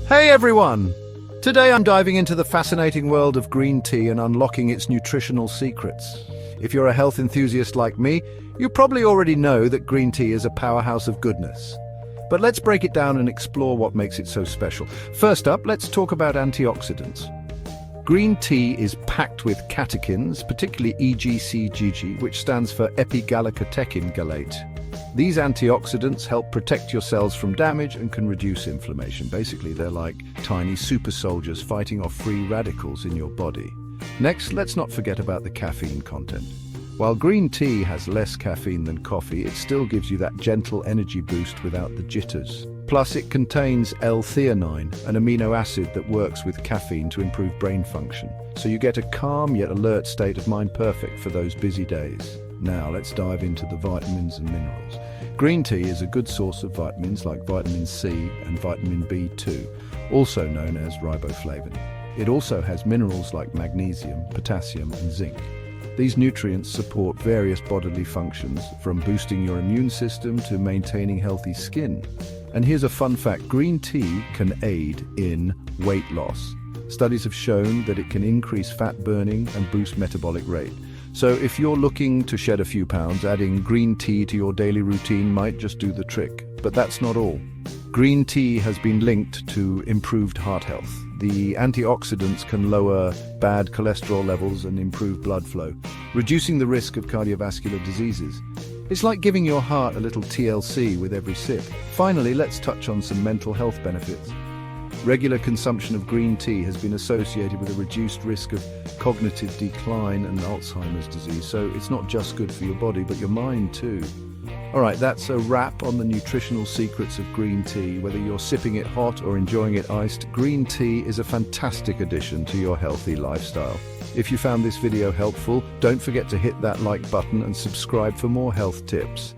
Hey everyone! Today I'm diving into the fascinating world of green tea and unlocking its nutritional secrets. If you're a health enthusiast like me, you probably already know that green tea is a powerhouse of goodness. But let's break it down and explore what makes it so special. First up, let's talk about antioxidants. Green tea is packed with catechins, particularly EGCGG, which stands for epigallocatechin gallate. These antioxidants help protect your cells from damage and can reduce inflammation. Basically, they're like tiny super soldiers fighting off free radicals in your body. Next, let's not forget about the caffeine content. While green tea has less caffeine than coffee, it still gives you that gentle energy boost without the jitters. Plus, it contains L-theanine, an amino acid that works with caffeine to improve brain function. So you get a calm yet alert state of mind, perfect for those busy days. Now let's dive into the vitamins and minerals. Green tea is a good source of vitamins like vitamin C and vitamin B2, also known as riboflavin. It also has minerals like magnesium, potassium and zinc. These nutrients support various bodily functions, from boosting your immune system to maintaining healthy skin. And here's a fun fact: green tea can aid in weight loss. Studies have shown that it can increase fat burning and boost metabolic rate. So if you're looking to shed a few pounds, adding green tea to your daily routine might just do the trick. But that's not all. Green tea has been linked to improved heart health. The antioxidants can lower bad cholesterol levels and improve blood flow, reducing the risk of cardiovascular diseases. It's like giving your heart a little TLC with every sip. Finally, let's touch on some mental health benefits. Regular consumption of green tea has been associated with a reduced risk of cognitive decline and Alzheimer's disease, so it's not just good for your body, but your mind too. Alright, that's a wrap on the nutritional secrets of green tea. Whether you're sipping it hot or enjoying it iced, green tea is a fantastic addition to your healthy lifestyle. If you found this video helpful, don't forget to hit that like button and subscribe for more health tips.